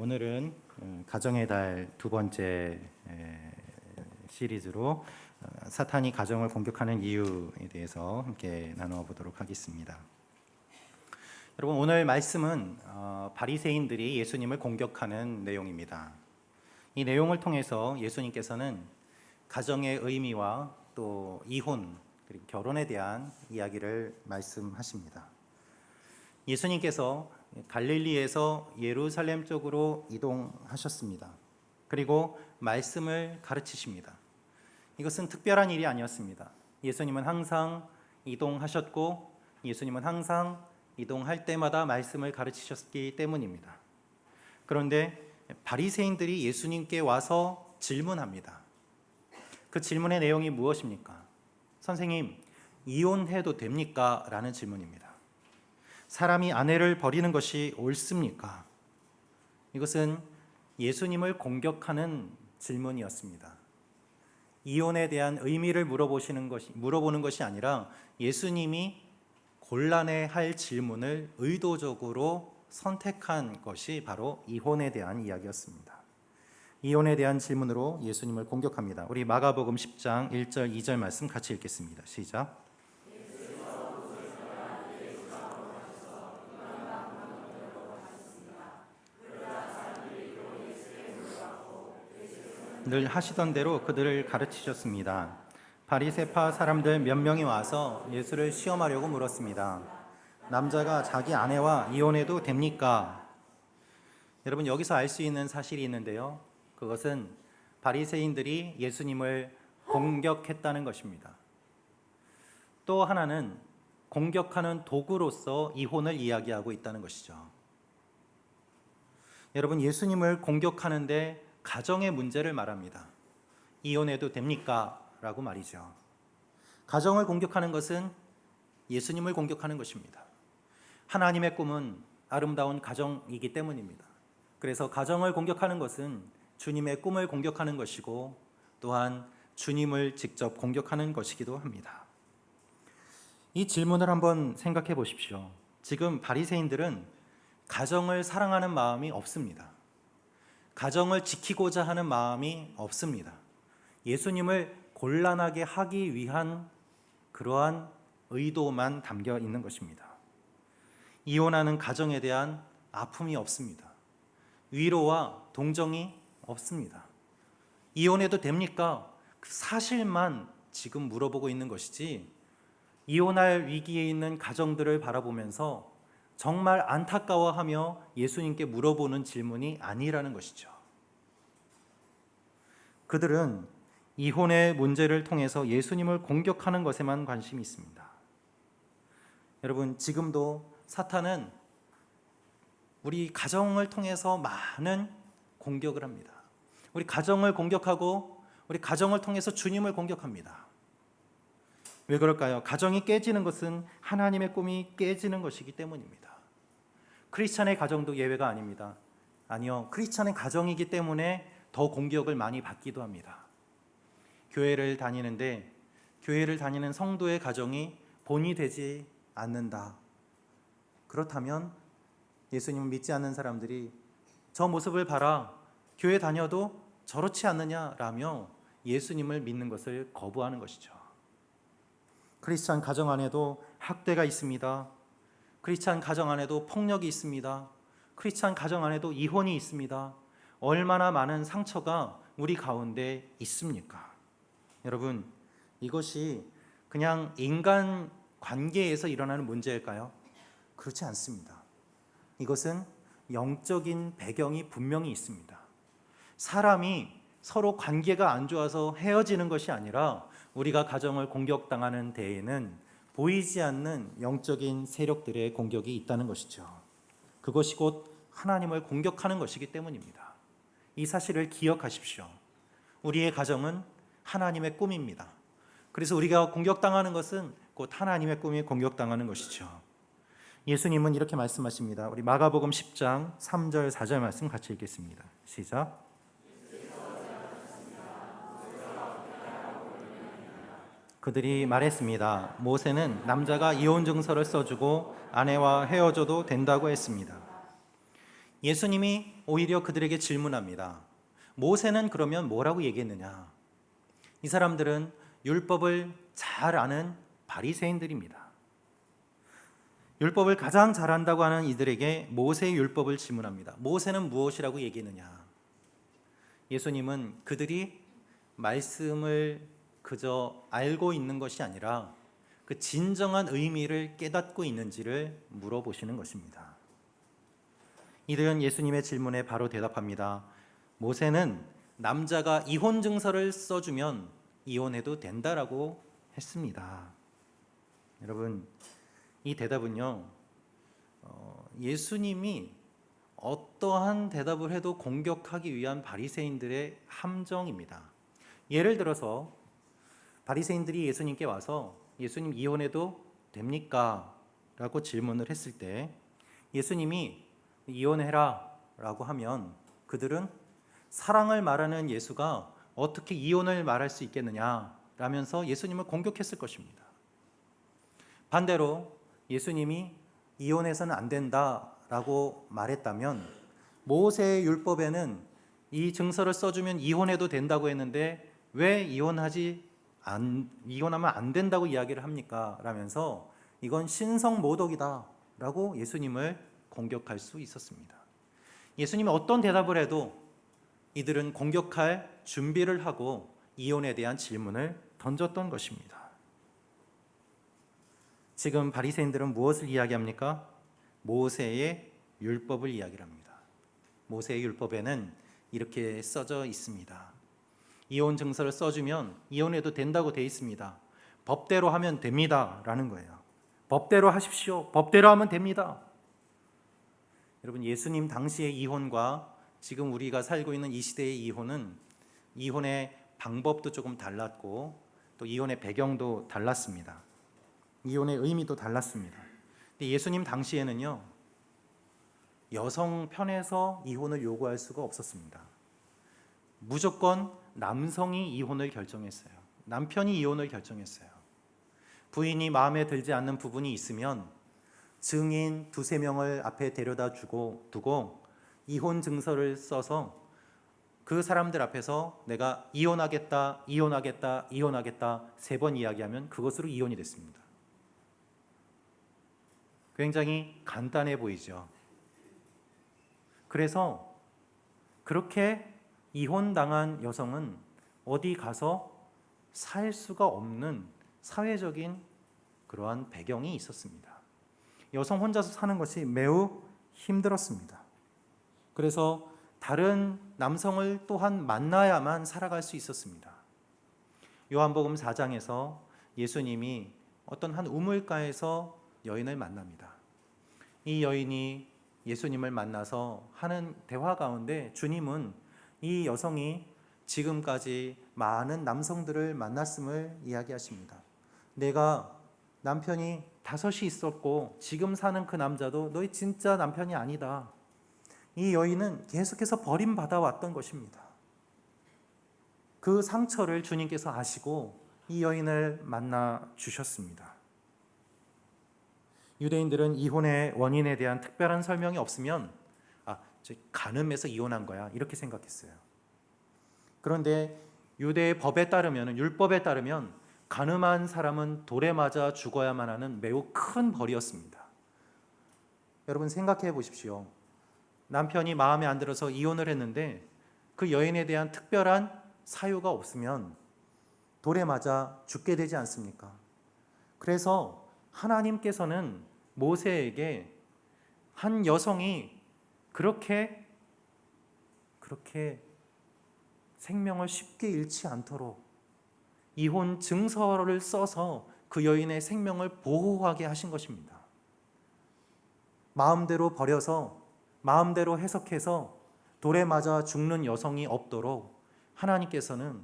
오늘은 가정의 달 두 번째 시리즈로 사탄이 가정을 공격하는 이유에 대해서 함께 나누어 보도록 하겠습니다. 여러분, 오늘 말씀은 바리새인들이 예수님을 공격하는 내용입니다. 이 내용을 통해서 예수님께서는 가정의 의미와 또 이혼 그리고 결혼에 대한 이야기를 말씀하십니다. 예수님께서 갈릴리에서 예루살렘 쪽으로 이동하셨습니다. 그리고 말씀을 가르치십니다. 이것은 특별한 일이 아니었습니다. 예수님은 항상 이동하셨고 예수님은 항상 이동할 때마다 말씀을 가르치셨기 때문입니다. 그런데 바리새인들이 예수님께 와서 질문합니다. 그 질문의 내용이 무엇입니까? 선생님, 이혼해도 됩니까? 라는 질문입니다. 사람이 아내를 버리는 것이 옳습니까? 이것은 예수님을 공격하는 질문이었습니다. 이혼에 대한 의미를 물어보는 것이 아니라 예수님이 곤란해할 질문을 의도적으로 선택한 것이 바로 이혼에 대한 이야기였습니다. 이혼에 대한 질문으로 예수님을 공격합니다. 우리 마가복음 10장 1절 2절 말씀 같이 읽겠습니다. 시작. 늘 하시던 대로 그들을 가르치셨습니다. 바리새파 사람들 몇 명이 와서 예수를 시험하려고 물었습니다. 남자가 자기 아내와 이혼해도 됩니까? 여러분, 여기서 알 수 있는 사실이 있는데요. 그것은 바리새인들이 예수님을 공격했다는 것입니다. 또 하나는 공격하는 도구로서 이혼을 이야기하고 있다는 것이죠. 여러분, 예수님을 공격하는데 가정의 문제를 말합니다. 이혼해도 됩니까? 라고 말이죠. 가정을 공격하는 것은 예수님을 공격하는 것입니다. 하나님의 꿈은 아름다운 가정이기 때문입니다. 그래서 가정을 공격하는 것은 주님의 꿈을 공격하는 것이고 또한 주님을 직접 공격하는 것이기도 합니다. 이 질문을 한번 생각해 보십시오. 지금 바리새인들은 가정을 사랑하는 마음이 없습니다. 가정을 지키고자 하는 마음이 없습니다. 예수님을 곤란하게 하기 위한 그러한 의도만 담겨 있는 것입니다. 이혼하는 가정에 대한 아픔이 없습니다. 위로와 동정이 없습니다. 이혼해도 됩니까? 그 사실만 지금 물어보고 있는 것이지 이혼할 위기에 있는 가정들을 바라보면서 정말 안타까워하며 예수님께 물어보는 질문이 아니라는 것이죠. 그들은 이혼의 문제를 통해서 예수님을 공격하는 것에만 관심이 있습니다. 여러분, 지금도 사탄은 우리 가정을 통해서 많은 공격을 합니다. 우리 가정을 공격하고 우리 가정을 통해서 주님을 공격합니다. 왜 그럴까요? 가정이 깨지는 것은 하나님의 꿈이 깨지는 것이기 때문입니다. 크리스찬의 가정도 예외가 아닙니다. 아니요, 크리스찬의 가정이기 때문에 더 공격을 많이 받기도 합니다. 교회를 다니는데 교회를 다니는 성도의 가정이 본이 되지 않는다. 그렇다면 예수님을 믿지 않는 사람들이 저 모습을 봐라, 교회 다녀도 저렇지 않느냐라며 예수님을 믿는 것을 거부하는 것이죠. 크리스찬 가정 안에도 학대가 있습니다. 크리스찬 가정 안에도 폭력이 있습니다. 크리스찬 가정 안에도 이혼이 있습니다. 얼마나 많은 상처가 우리 가운데 있습니까? 여러분, 이것이 그냥 인간 관계에서 일어나는 문제일까요? 그렇지 않습니다. 이것은 영적인 배경이 분명히 있습니다. 사람이 서로 관계가 안 좋아서 헤어지는 것이 아니라 우리가 가정을 공격당하는 데에는 보이지 않는 영적인 세력들의 공격이 있다는 것이죠. 그것이 곧 하나님을 공격하는 것이기 때문입니다. 이 사실을 기억하십시오. 우리의 가정은 하나님의 꿈입니다. 그래서 우리가 공격당하는 것은 곧 하나님의 꿈이 공격당하는 것이죠. 예수님은 이렇게 말씀하십니다. 우리 마가복음 10장 3절 4절 말씀 같이 읽겠습니다. 시작. 그들이 말했습니다. 모세는 남자가 이혼 증서를 써주고 아내와 헤어져도 된다고 했습니다. 예수님이 오히려 그들에게 질문합니다. 모세는 그러면 뭐라고 얘기했느냐? 이 사람들은 율법을 잘 아는 바리새인들입니다. 율법을 가장 잘한다고 하는 이들에게 모세의 율법을 질문합니다. 모세는 무엇이라고 얘기했느냐? 예수님은 그들이 말씀을 그저 알고 있는 것이 아니라 그 진정한 의미를 깨닫고 있는지를 물어보시는 것입니다. 이들은 예수님의 질문에 바로 대답합니다. 모세는 남자가 이혼 증서를 써주면 이혼해도 된다라고 했습니다. 여러분, 이 대답은요, 예수님이 어떠한 대답을 해도 공격하기 위한 바리새인들의 함정입니다. 예를 들어서 바리새인들이 예수님께 와서 예수님 이혼해도 됩니까? 라고 질문을 했을 때 예수님이 이혼해라 라고 하면 그들은 사랑을 말하는 예수가 어떻게 이혼을 말할 수 있겠느냐 라면서 예수님을 공격했을 것입니다. 반대로 예수님이 이혼해서는 안 된다라고 말했다면 모세의 율법에는 이 증서를 써주면 이혼해도 된다고 했는데 왜 이혼하면 안 된다고 이야기를 합니까? 라면서 이건 신성모독이다라고 예수님을 공격할 수 있었습니다. 예수님이 어떤 대답을 해도 이들은 공격할 준비를 하고 이혼에 대한 질문을 던졌던 것입니다. 지금 바리새인들은 무엇을 이야기합니까? 모세의 율법을 이야기합니다. 모세의 율법에는 이렇게 써져 있습니다. 이혼 증서를 써주면 이혼해도 된다고 되어 있습니다. 법대로 하면 됩니다 라는 거예요. 법대로 하십시오. 법대로 하면 됩니다. 여러분, 예수님 당시의 이혼과 지금 우리가 살고 있는 이 시대의 이혼은 이혼의 방법도 조금 달랐고 또 이혼의 배경도 달랐습니다. 이혼의 의미도 달랐습니다. 근데 예수님 당시에는요, 여성 편에서 이혼을 요구할 수가 없었습니다. 무조건 남성이 이혼을 결정했어요. 남편이 이혼을 결정했어요. 부인이 마음에 들지 않는 부분이 있으면 증인 2-3명을 앞에 데려다 두고 이혼 증서를 써서 그 사람들 앞에서 내가 이혼하겠다 3번 이야기하면 그것으로 이혼이 됐습니다. 굉장히 간단해 보이죠. 그래서 그렇게 이혼당한 여성은 어디 가서 살 수가 없는 사회적인 그러한 배경이 있었습니다. 여성 혼자서 사는 것이 매우 힘들었습니다. 그래서 다른 남성을 또한 만나야만 살아갈 수 있었습니다. 요한복음 4장에서 예수님이 어떤 한 우물가에서 여인을 만납니다. 이 여인이 예수님을 만나서 하는 대화 가운데 주님은 이 여성이 지금까지 많은 남성들을 만났음을 이야기하십니다. 내가 남편이 5이 있었고 지금 사는 그 남자도 너희 진짜 남편이 아니다. 이 여인은 계속해서 버림받아 왔던 것입니다. 그 상처를 주님께서 아시고 이 여인을 만나 주셨습니다. 유대인들은 이혼의 원인에 대한 특별한 설명이 없으면 간음해서 이혼한 거야 이렇게 생각했어요. 그런데 유대의 법에 따르면, 율법에 따르면 간음한 사람은 돌에 맞아 죽어야만 하는 매우 큰 벌이었습니다. 여러분 생각해 보십시오. 남편이 마음에 안 들어서 이혼을 했는데 그 여인에 대한 특별한 사유가 없으면 돌에 맞아 죽게 되지 않습니까? 그래서 하나님께서는 모세에게 한 여성이 그렇게 생명을 쉽게 잃지 않도록 이혼 증서를 써서 그 여인의 생명을 보호하게 하신 것입니다. 마음대로 버려서 마음대로 해석해서 돌에 맞아 죽는 여성이 없도록 하나님께서는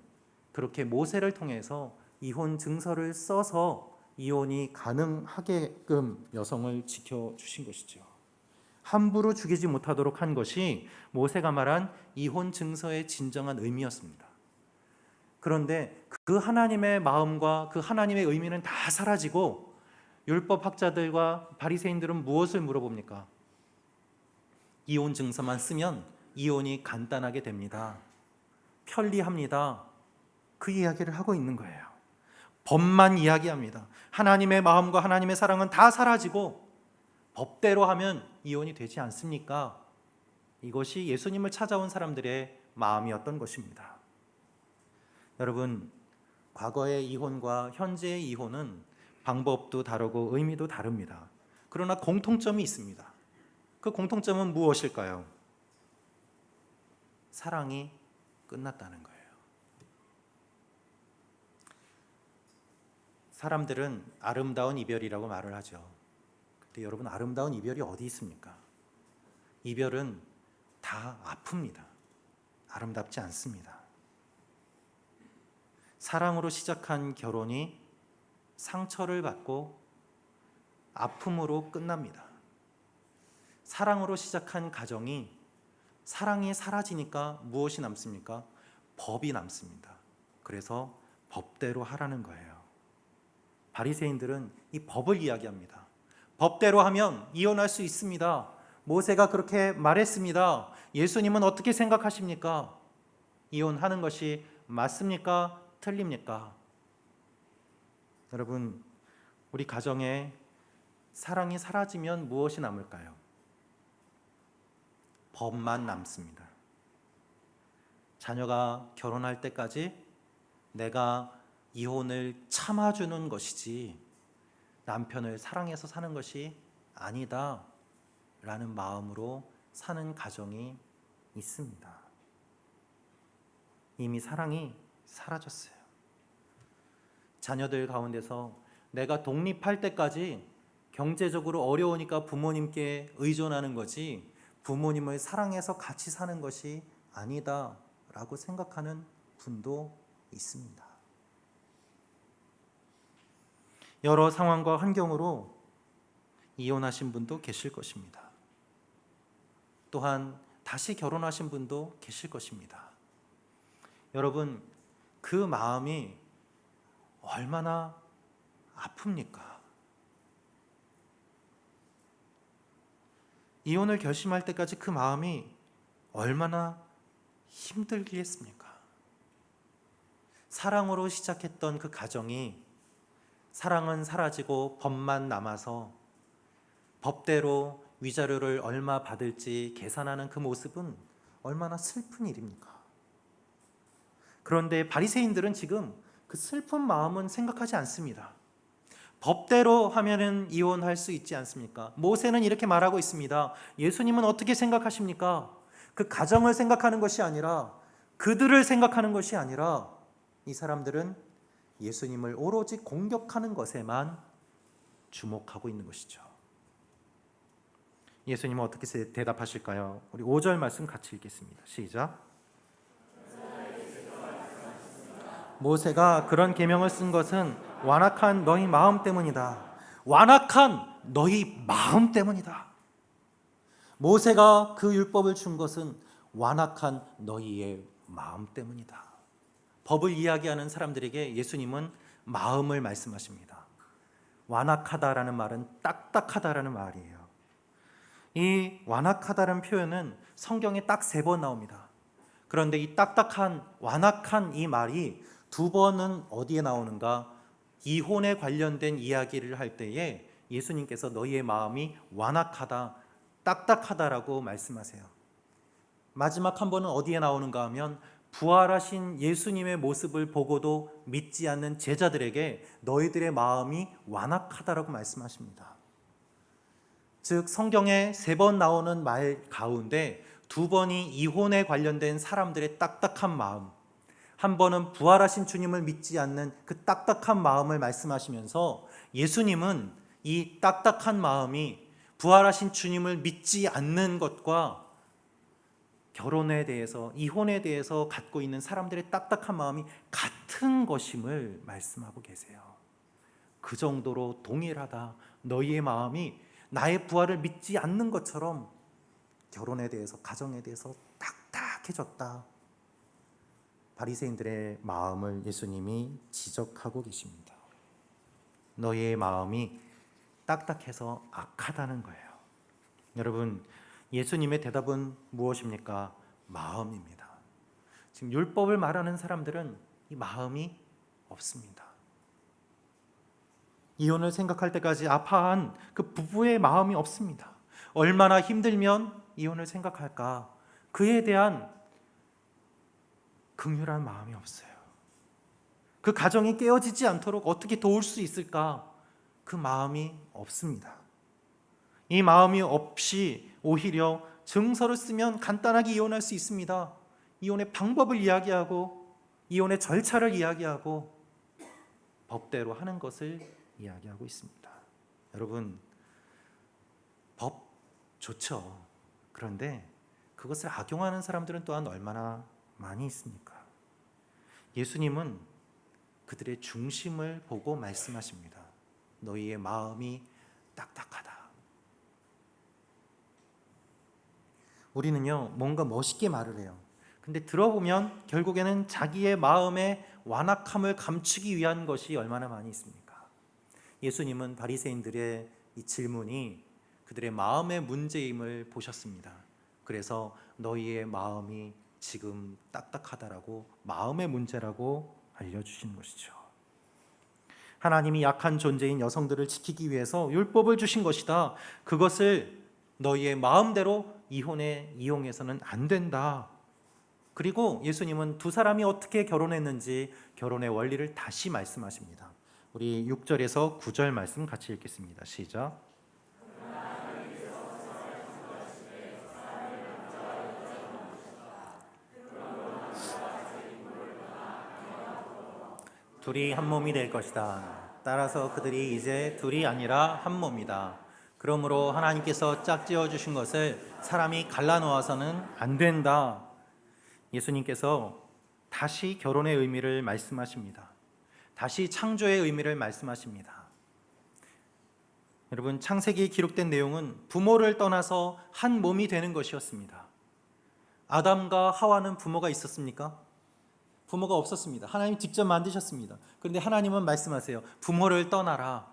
그렇게 모세를 통해서 이혼 증서를 써서 이혼이 가능하게끔 여성을 지켜주신 것이죠. 함부로 죽이지 못하도록 한 것이 모세가 말한 이혼 증서의 진정한 의미였습니다. 그런데 그 하나님의 마음과 그 하나님의 의미는 다 사라지고 율법학자들과 바리새인들은 무엇을 물어봅니까? 이혼 증서만 쓰면 이혼이 간단하게 됩니다. 편리합니다. 그 이야기를 하고 있는 거예요. 법만 이야기합니다. 하나님의 마음과 하나님의 사랑은 다 사라지고 법대로 하면 이혼이 되지 않습니까? 이것이 예수님을 찾아온 사람들의 마음이었던 것입니다. 여러분, 과거의 이혼과 현재의 이혼은 방법도 다르고 의미도 다릅니다. 그러나 공통점이 있습니다. 그 공통점은 무엇일까요? 사랑이 끝났다는 거예요. 사람들은 아름다운 이별이라고 말을 하죠. 근데 여러분, 아름다운 이별이 어디 있습니까? 이별은 다 아픕니다. 아름답지 않습니다. 사랑으로 시작한 결혼이 상처를 받고 아픔으로 끝납니다. 사랑으로 시작한 가정이 사랑이 사라지니까 무엇이 남습니까? 법이 남습니다. 그래서 법대로 하라는 거예요. 바리새인들은 이 법을 이야기합니다. 법대로 하면 이혼할 수 있습니다. 모세가 그렇게 말했습니다. 예수님은 어떻게 생각하십니까? 이혼하는 것이 맞습니까? 틀립니까? 여러분, 우리 가정에 사랑이 사라지면 무엇이 남을까요? 법만 남습니다. 자녀가 결혼할 때까지 내가 이혼을 참아주는 것이지 남편을 사랑해서 사는 것이 아니다 라는 마음으로 사는 가정이 있습니다. 이미 사랑이 사라졌어요. 자녀들 가운데서 내가 독립할 때까지 경제적으로 어려우니까 부모님께 의존하는 거지 부모님을 사랑해서 같이 사는 것이 아니다 라고 생각하는 분도 있습니다. 여러 상황과 환경으로 이혼하신 분도 계실 것입니다. 또한 다시 결혼하신 분도 계실 것입니다. 여러분, 그 마음이 얼마나 아픕니까? 이혼을 결심할 때까지 그 마음이 얼마나 힘들겠습니까? 사랑으로 시작했던 그 가정이 사랑은 사라지고 법만 남아서 법대로 위자료를 얼마 받을지 계산하는 그 모습은 얼마나 슬픈 일입니까? 그런데 바리새인들은 지금 그 슬픈 마음은 생각하지 않습니다. 법대로 하면은 이혼할 수 있지 않습니까? 모세는 이렇게 말하고 있습니다. 예수님은 어떻게 생각하십니까? 그 가정을 생각하는 것이 아니라 그들을 생각하는 것이 아니라 이 사람들은 예수님을 오로지 공격하는 것에만 주목하고 있는 것이죠. 예수님은 어떻게 대답하실까요? 우리 5절 말씀 같이 읽겠습니다. 시작. 모세가 그런 계명을 쓴 것은 완악한 너희 마음 때문이다. 완악한 너희 마음 때문이다. 모세가 그 율법을 준 것은 완악한 너희의 마음 때문이다. 법을 이야기하는 사람들에게 예수님은 마음을 말씀하십니다. 완악하다라는 말은 딱딱하다라는 말이에요. 이 완악하다라는 표현은 성경에 딱 3번 나옵니다. 그런데 이 딱딱한, 완악한 이 말이 2번은 어디에 나오는가? 이혼에 관련된 이야기를 할 때에 예수님께서 너희의 마음이 완악하다, 딱딱하다라고 말씀하세요. 마지막 한 번은 어디에 나오는가 하면 부활하신 예수님의 모습을 보고도 믿지 않는 제자들에게 너희들의 마음이 완악하다라고 말씀하십니다. 즉 성경에 3번 나오는 말 가운데 2번이 이혼에 관련된 사람들의 딱딱한 마음, 한 번은 부활하신 주님을 믿지 않는 그 딱딱한 마음을 말씀하시면서 예수님은 이 딱딱한 마음이 부활하신 주님을 믿지 않는 것과 결혼에 대해서, 이혼에 대해서 갖고 있는 사람들의 딱딱한 마음이 같은 것임을 말씀하고 계세요. 그 정도로 동일하다. 너희의 마음이 나의 부활을 믿지 않는 것처럼 결혼에 대해서, 가정에 대해서 딱딱해졌다. 바리새인들의 마음을 예수님이 지적하고 계십니다. 너희의 마음이 딱딱해서 악하다는 거예요. 여러분, 예수님의 대답은 무엇입니까? 마음입니다. 지금 율법을 말하는 사람들은 이 마음이 없습니다. 이혼을 생각할 때까지 아파한 그 부부의 마음이 없습니다. 얼마나 힘들면 이혼을 생각할까? 그에 대한 긍휼한 마음이 없어요. 그 가정이 깨어지지 않도록 어떻게 도울 수 있을까? 그 마음이 없습니다. 이 마음이 없이 오히려 증서를 쓰면 간단하게 이혼할 수 있습니다. 이혼의 방법을 이야기하고 이혼의 절차를 이야기하고 법대로 하는 것을 이야기하고 있습니다. 여러분, 법 좋죠. 그런데 그것을 악용하는 사람들은 또한 얼마나 많이 있습니까? 예수님은 그들의 중심을 보고 말씀하십니다. 너희의 마음이 딱딱하다. 우리는요, 뭔가 멋있게 말을 해요. 근데 들어보면 결국에는 자기의 마음의 완악함을 감추기 위한 것이 얼마나 많이 있습니까? 예수님은 바리새인들의 이 질문이 그들의 마음의 문제임을 보셨습니다. 그래서 너희의 마음이 지금 딱딱하다라고, 마음의 문제라고 알려주신 것이죠. 하나님이 약한 존재인 여성들을 지키기 위해서 율법을 주신 것이다. 그것을 너희의 마음대로 이혼에 이용해서는 안 된다. 그리고 예수님은 두 사람이 어떻게 결혼했는지 결혼의 원리를 다시 말씀하십니다. 우리 6절에서 9절 말씀 같이 읽겠습니다. 시작. 둘이 한 몸이 될 것이다. 따라서 그들이 이제 둘이 아니라 한 몸이다. 그러므로 하나님께서 짝지어 주신 것을 사람이 갈라놓아서는 안 된다. 예수님께서 다시 결혼의 의미를 말씀하십니다. 다시 창조의 의미를 말씀하십니다. 여러분, 창세기에 기록된 내용은 부모를 떠나서 한 몸이 되는 것이었습니다. 아담과 하와는 부모가 있었습니까? 부모가 없었습니다. 하나님 직접 만드셨습니다. 그런데 하나님은 말씀하세요. 부모를 떠나라.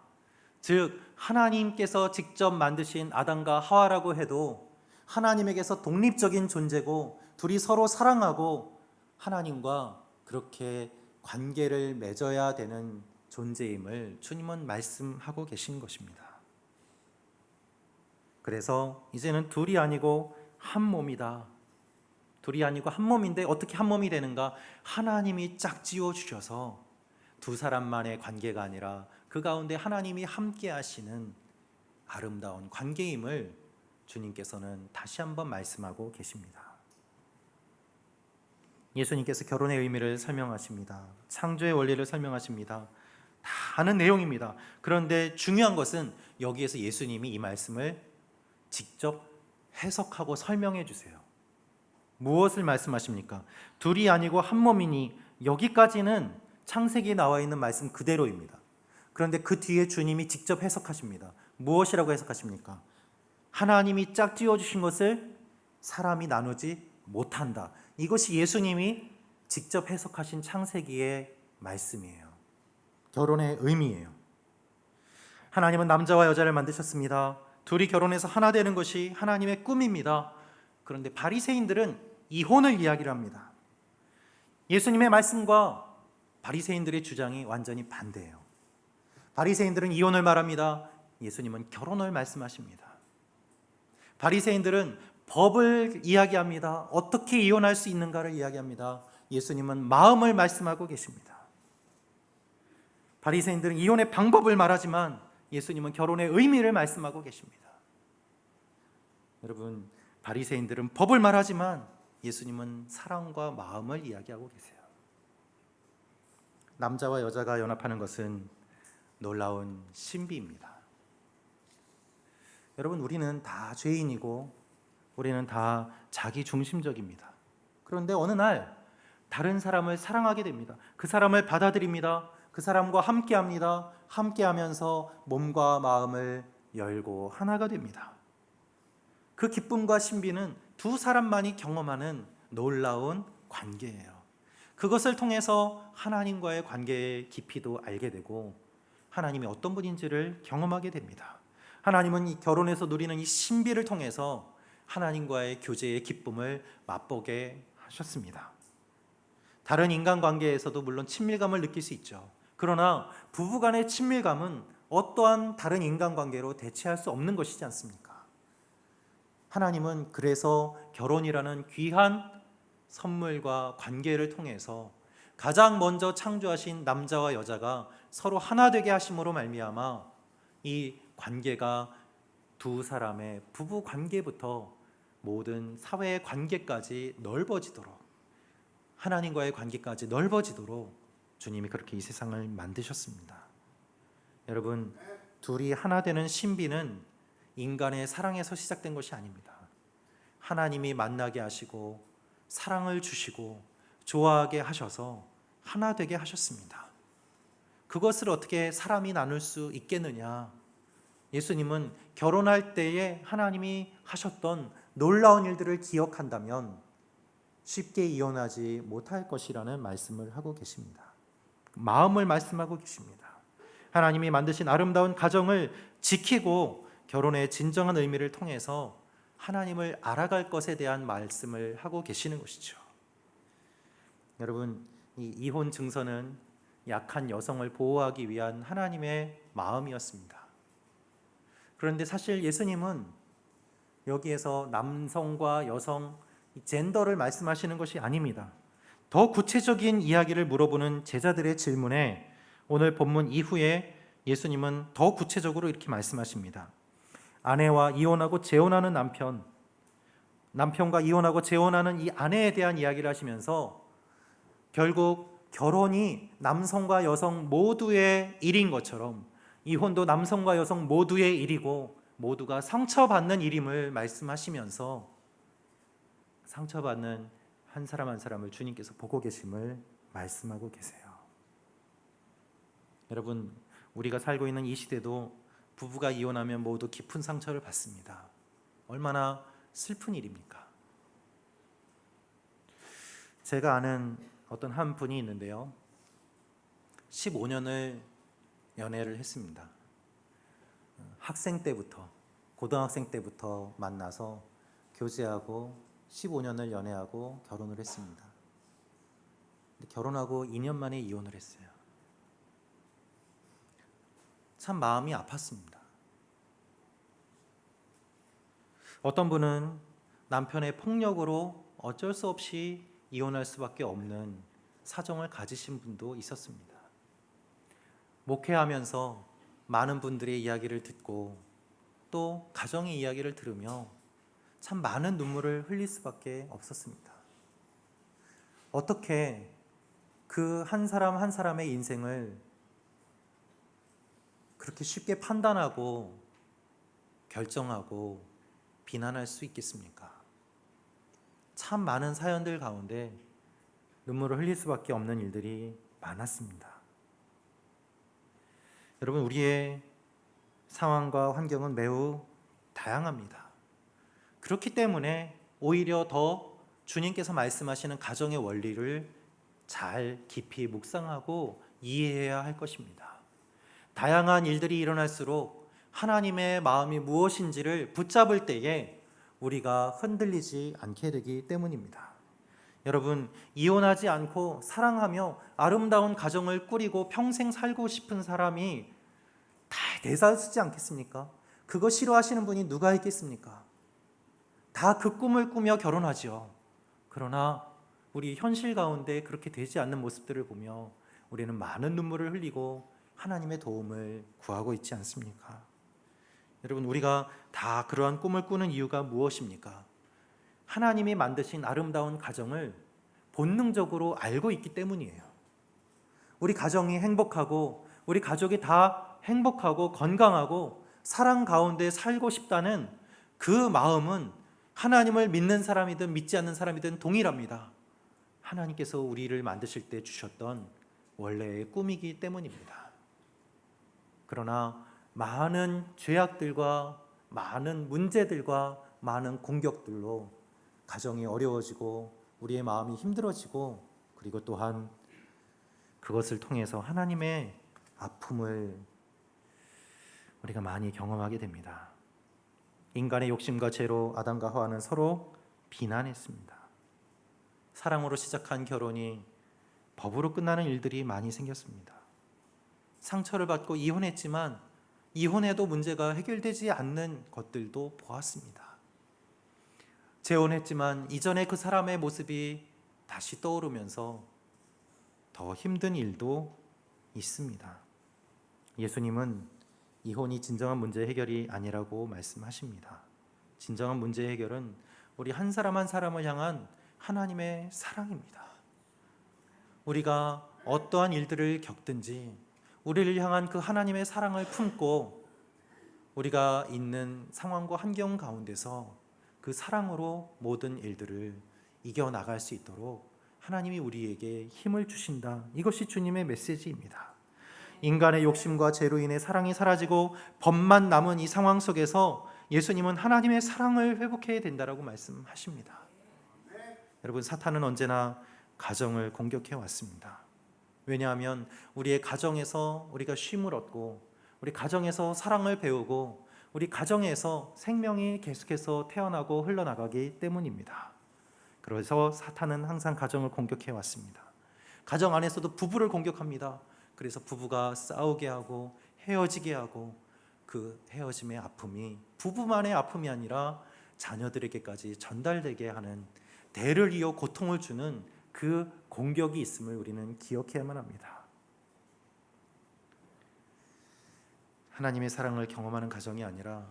즉 하나님께서 직접 만드신 아담과 하와라고 해도 하나님에게서 독립적인 존재고 둘이 서로 사랑하고 하나님과 그렇게 관계를 맺어야 되는 존재임을 주님은 말씀하고 계신 것입니다. 그래서 이제는 둘이 아니고 한 몸이다. 둘이 아니고 한 몸인데 어떻게 한 몸이 되는가? 하나님이 짝지어 주셔서 두 사람만의 관계가 아니라 그 가운데 하나님이 함께 하시는 아름다운 관계임을 주님께서는 다시 한번 말씀하고 계십니다. 예수님께서 결혼의 의미를 설명하십니다. 창조의 원리를 설명하십니다. 다 아는 내용입니다. 그런데 중요한 것은 여기에서 예수님이 이 말씀을 직접 해석하고 설명해 주세요. 무엇을 말씀하십니까? 둘이 아니고 한 몸이니, 여기까지는 창세기에 나와 있는 말씀 그대로입니다. 그런데 그 뒤에 주님이 직접 해석하십니다. 무엇이라고 해석하십니까? 하나님이 짝지어 주신 것을 사람이 나누지 못한다. 이것이 예수님이 직접 해석하신 창세기의 말씀이에요. 결혼의 의미예요. 하나님은 남자와 여자를 만드셨습니다. 둘이 결혼해서 하나 되는 것이 하나님의 꿈입니다. 그런데 바리새인들은 이혼을 이야기를 합니다. 예수님의 말씀과 바리새인들의 주장이 완전히 반대예요. 바리새인들은 이혼을 말합니다. 예수님은 결혼을 말씀하십니다. 바리새인들은 법을 이야기합니다. 어떻게 이혼할 수 있는가를 이야기합니다. 예수님은 마음을 말씀하고 계십니다. 바리새인들은 이혼의 방법을 말하지만 예수님은 결혼의 의미를 말씀하고 계십니다. 여러분, 바리새인들은 법을 말하지만 예수님은 사랑과 마음을 이야기하고 계세요. 남자와 여자가 연합하는 것은 놀라운 신비입니다. 여러분, 우리는 다 죄인이고 우리는 다 자기중심적입니다. 그런데 어느 날 다른 사람을 사랑하게 됩니다. 그 사람을 받아들입니다. 그 사람과 함께합니다. 함께하면서 몸과 마음을 열고 하나가 됩니다. 그 기쁨과 신비는 두 사람만이 경험하는 놀라운 관계예요. 그것을 통해서 하나님과의 관계의 깊이도 알게 되고 하나님이 어떤 분인지를 경험하게 됩니다. 하나님은 이 결혼에서 누리는 이 신비를 통해서 하나님과의 교제의 기쁨을 맛보게 하셨습니다. 다른 인간관계에서도 물론 친밀감을 느낄 수 있죠. 그러나 부부간의 친밀감은 어떠한 다른 인간관계로 대체할 수 없는 것이지 않습니까? 하나님은 그래서 결혼이라는 귀한 선물과 관계를 통해서 가장 먼저 창조하신 남자와 여자가 서로 하나 되게 하심으로 말미암아 이 관계가 두 사람의 부부 관계부터 모든 사회의 관계까지 넓어지도록, 하나님과의 관계까지 넓어지도록 주님이 그렇게 이 세상을 만드셨습니다. 여러분, 둘이 하나 되는 신비는 인간의 사랑에서 시작된 것이 아닙니다. 하나님이 만나게 하시고 사랑을 주시고 좋아하게 하셔서 하나 되게 하셨습니다. 그것을 어떻게 사람이 나눌 수 있겠느냐? 예수님은 결혼할 때에 하나님이 하셨던 놀라운 일들을 기억한다면 쉽게 이혼하지 못할 것이라는 말씀을 하고 계십니다. 마음을 말씀하고 계십니다. 하나님이 만드신 아름다운 가정을 지키고 결혼의 진정한 의미를 통해서 하나님을 알아갈 것에 대한 말씀을 하고 계시는 것이죠. 여러분, 이 이혼 증서는 약한 여성을 보호하기 위한 하나님의 마음이었습니다. 그런데 사실 예수님은 여기에서 남성과 여성, 젠더를 말씀하시는 것이 아닙니다. 더 구체적인 이야기를 물어보는 제자들의 질문에 오늘 본문 이후에 예수님은 더 구체적으로 이렇게 말씀하십니다. 아내와 이혼하고 재혼하는 남편과 이혼하고 재혼하는 이 아내에 대한 이야기를 하시면서 결국 결혼이 남성과 여성 모두의 일인 것처럼 이혼도 남성과 여성 모두의 일이고 모두가 상처받는 일임을 말씀하시면서 상처받는 한 사람 한 사람을 주님께서 보고 계심을 말씀하고 계세요. 여러분, 우리가 살고 있는 이 시대도 부부가 이혼하면 모두 깊은 상처를 받습니다. 얼마나 슬픈 일입니까? 제가 아는 어떤 한 분이 있는데요, 15년을 연애를 했습니다. 학생 때부터, 고등학생 때부터 만나서 교제하고 15년을 연애하고 결혼을 했습니다. 근데 결혼하고 2년 만에 이혼을 했어요. 참 마음이 아팠습니다. 어떤 분은 남편의 폭력으로 어쩔 수 없이 이혼할 수밖에 없는 사정을 가지신 분도 있었습니다. 목회하면서 많은 분들의 이야기를 듣고 또 가정의 이야기를 들으며 참 많은 눈물을 흘릴 수밖에 없었습니다. 어떻게 그 한 사람 한 사람의 인생을 그렇게 쉽게 판단하고 결정하고 비난할 수 있겠습니까? 참 많은 사연들 가운데 눈물을 흘릴 수밖에 없는 일들이 많았습니다. 여러분, 우리의 상황과 환경은 매우 다양합니다. 그렇기 때문에 오히려 더 주님께서 말씀하시는 가정의 원리를 잘 깊이 묵상하고 이해해야 할 것입니다. 다양한 일들이 일어날수록 하나님의 마음이 무엇인지를 붙잡을 때에 우리가 흔들리지 않게 되기 때문입니다. 여러분, 이혼하지 않고 사랑하며 아름다운 가정을 꾸리고 평생 살고 싶은 사람이 다 대사하지 않겠습니까? 그거 싫어하시는 분이 누가 있겠습니까? 다 그 꿈을 꾸며 결혼하죠. 그러나 우리 현실 가운데 그렇게 되지 않는 모습들을 보며 우리는 많은 눈물을 흘리고 하나님의 도움을 구하고 있지 않습니까? 여러분, 우리가 다 그러한 꿈을 꾸는 이유가 무엇입니까? 하나님이 만드신 아름다운 가정을 본능적으로 알고 있기 때문이에요. 우리 가정이 행복하고 우리 가족이 다 행복하고 건강하고 사랑 가운데 살고 싶다는 그 마음은 하나님을 믿는 사람이든 믿지 않는 사람이든 동일합니다. 하나님께서 우리를 만드실 때 주셨던 원래의 꿈이기 때문입니다. 그러나 많은 죄악들과 많은 문제들과 많은 공격들로 가정이 어려워지고 우리의 마음이 힘들어지고 그리고 또한 그것을 통해서 하나님의 아픔을 우리가 많이 경험하게 됩니다. 인간의 욕심과 죄로 아담과 하와는 서로 비난했습니다. 사랑으로 시작한 결혼이 법으로 끝나는 일들이 많이 생겼습니다. 상처를 받고 이혼했지만 이혼해도 문제가 해결되지 않는 것들도 보았습니다. 재혼했지만 이전에 그 사람의 모습이 다시 떠오르면서 더 힘든 일도 있습니다. 예수님은 이혼이 진정한 문제 해결이 아니라고 말씀하십니다. 진정한 문제 해결은 우리 한 사람 한 사람을 향한 하나님의 사랑입니다. 우리가 어떠한 일들을 겪든지 우리를 향한 그 하나님의 사랑을 품고 우리가 있는 상황과 환경 가운데서 그 사랑으로 모든 일들을 이겨나갈 수 있도록 하나님이 우리에게 힘을 주신다. 이것이 주님의 메시지입니다. 인간의 욕심과 죄로 인해 사랑이 사라지고 법만 남은 이 상황 속에서 예수님은 하나님의 사랑을 회복해야 된다라고 말씀하십니다. 여러분, 사탄은 언제나 가정을 공격해 왔습니다. 왜냐하면 우리의 가정에서 우리가 쉼을 얻고 우리 가정에서 사랑을 배우고 우리 가정에서 생명이 계속해서 태어나고 흘러나가기 때문입니다. 그래서 사탄은 항상 가정을 공격해 왔습니다. 가정 안에서도 부부를 공격합니다. 그래서 부부가 싸우게 하고 헤어지게 하고 그 헤어짐의 아픔이 부부만의 아픔이 아니라 자녀들에게까지 전달되게 하는 대를 이어 고통을 주는 그 공격이 있음을 우리는 기억해야만 합니다. 하나님의 사랑을 경험하는 가정이 아니라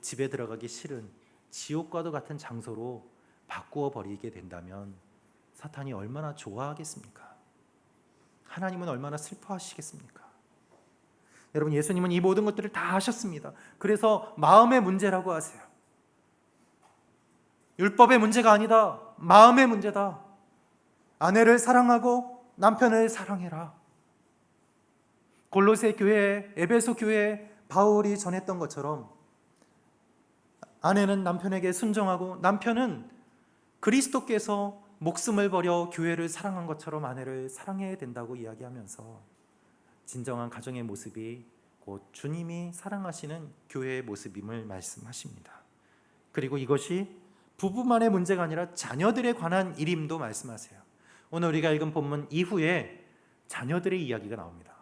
집에 들어가기 싫은 지옥과도 같은 장소로 바꾸어 버리게 된다면 사탄이 얼마나 좋아하겠습니까? 하나님은 얼마나 슬퍼하시겠습니까? 여러분, 예수님은 이 모든 것들을 다 하셨습니다. 그래서 마음의 문제라고 하세요. 율법의 문제가 아니다. 마음의 문제다. 아내를 사랑하고 남편을 사랑해라. 골로새 교회, 에베소 교회에 바울이 전했던 것처럼 아내는 남편에게 순종하고 남편은 그리스도께서 목숨을 버려 교회를 사랑한 것처럼 아내를 사랑해야 된다고 이야기하면서 진정한 가정의 모습이 곧 주님이 사랑하시는 교회의 모습임을 말씀하십니다. 그리고 이것이 부부만의 문제가 아니라 자녀들에 관한 일임도 말씀하세요. 오늘 우리가 읽은 본문 이후에 자녀들의 이야기가 나옵니다.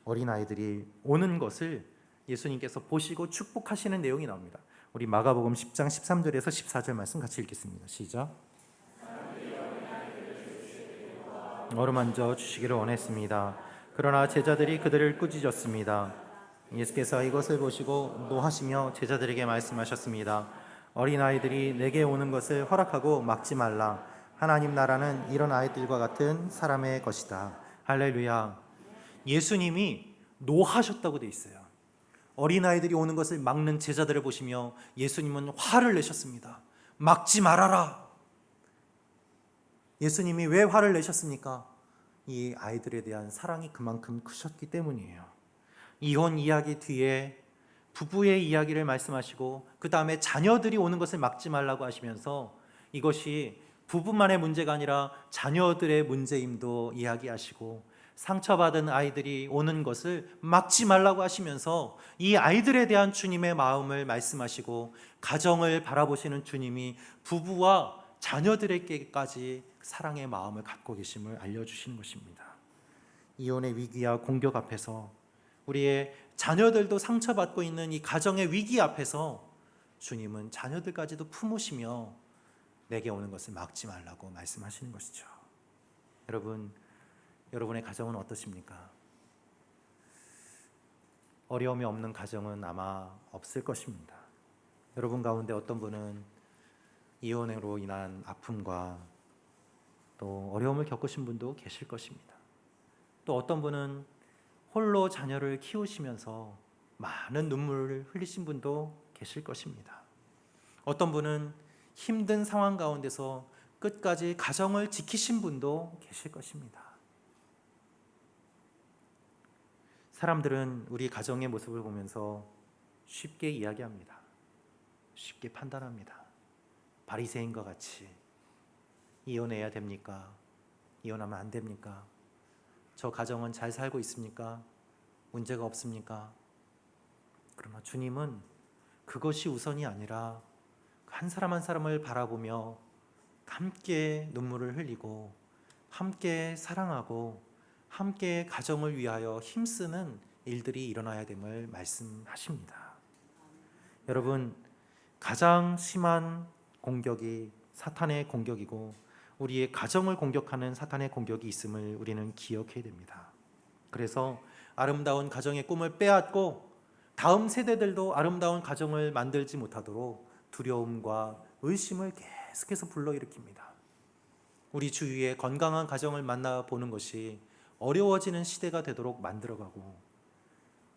어린아이들이 오는 것을 예수님께서 보시고 축복하시는 내용이 나옵니다. 우리 마가복음 10장 13절에서 14절 말씀 같이 읽겠습니다. 시작. 어루만져 주시기를 원했습니다. 그러나 제자들이 그들을 꾸짖었습니다. 예수께서 이것을 보시고 노하시며 제자들에게 말씀하셨습니다. 어린아이들이 내게 오는 것을 허락하고 막지 말라. 하나님 나라는 이런 아이들과 같은 사람의 것이다. 할렐루야. 예수님이 노하셨다고 돼 있어요. 어린아이들이 오는 것을 막는 제자들을 보시며 예수님은 화를 내셨습니다. 막지 말아라. 예수님이 왜 화를 내셨습니까? 이 아이들에 대한 사랑이 그만큼 크셨기 때문이에요. 이혼 이야기 뒤에 부부의 이야기를 말씀하시고 그 다음에 자녀들이 오는 것을 막지 말라고 하시면서 이것이 부부만의 문제가 아니라 자녀들의 문제임도 이야기하시고 상처받은 아이들이 오는 것을 막지 말라고 하시면서 이 아이들에 대한 주님의 마음을 말씀하시고 가정을 바라보시는 주님이 부부와 자녀들에게까지 사랑의 마음을 갖고 계심을 알려주시는 것입니다. 이혼의 위기와 공격 앞에서 우리의 자녀들도 상처받고 있는 이 가정의 위기 앞에서 주님은 자녀들까지도 품으시며 내게 오는 것을 막지 말라고 말씀하시는 것이죠. 여러분의 가정은 어떠십니까? 어려움이 없는 가정은 아마 없을 것입니다. 여러분 가운데 어떤 분은 이혼으로 인한 아픔과 또 어려움을 겪으신 분도 계실 것입니다. 또 어떤 분은 홀로 자녀를 키우시면서 많은 눈물을 흘리신 분도 계실 것입니다. 어떤 분은 힘든 상황 가운데서 끝까지 가정을 지키신 분도 계실 것입니다. 사람들은 우리 가정의 모습을 보면서 쉽게 이야기합니다. 쉽게 판단합니다. 바리새인과 같이 이혼해야 됩니까? 이혼하면 안 됩니까? 저 가정은 잘 살고 있습니까? 문제가 없습니까? 그러나 주님은 그것이 우선이 아니라 한 사람 한 사람을 바라보며 함께 눈물을 흘리고 함께 사랑하고 함께 가정을 위하여 힘쓰는 일들이 일어나야 됨을 말씀하십니다. 여러분, 가장 심한 공격이 사탄의 공격이고 우리의 가정을 공격하는 사탄의 공격이 있음을 우리는 기억해야 됩니다. 그래서 아름다운 가정의 꿈을 빼앗고 다음 세대들도 아름다운 가정을 만들지 못하도록 두려움과 의심을 계속해서 불러일으킵니다. 우리 주위에 건강한 가정을 만나보는 것이 어려워지는 시대가 되도록 만들어가고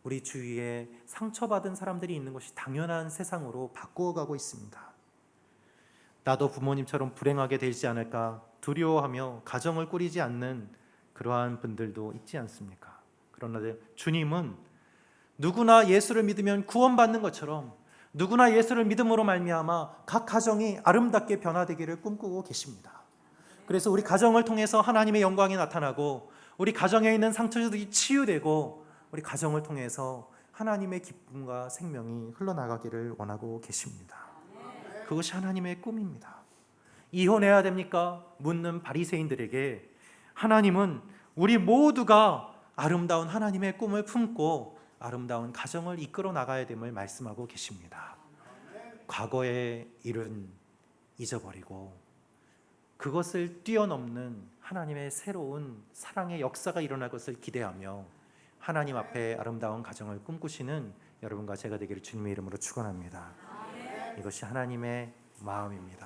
우리 주위에 상처받은 사람들이 있는 것이 당연한 세상으로 바꾸어가고 있습니다. 나도 부모님처럼 불행하게 되지 않을까 두려워하며 가정을 꾸리지 않는 그러한 분들도 있지 않습니까? 그러나 주님은 누구나 예수를 믿으면 구원받는 것처럼 누구나 예수를 믿음으로 말미암아 각 가정이 아름답게 변화되기를 꿈꾸고 계십니다. 그래서 우리 가정을 통해서 하나님의 영광이 나타나고 우리 가정에 있는 상처들이 치유되고 우리 가정을 통해서 하나님의 기쁨과 생명이 흘러나가기를 원하고 계십니다. 그것이 하나님의 꿈입니다. 이혼해야 됩니까? 묻는 바리새인들에게 하나님은 우리 모두가 아름다운 하나님의 꿈을 품고 아름다운 가정을 이끌어 나가야 됨을 말씀하고 계십니다. 과거의 일은 잊어버리고 그것을 뛰어넘는 하나님의 새로운 사랑의 역사가 일어날 것을 기대하며 하나님 앞에 아름다운 가정을 꿈꾸시는 여러분과 제가 되기를 주님의 이름으로 축원합니다. 이것이 하나님의 마음입니다.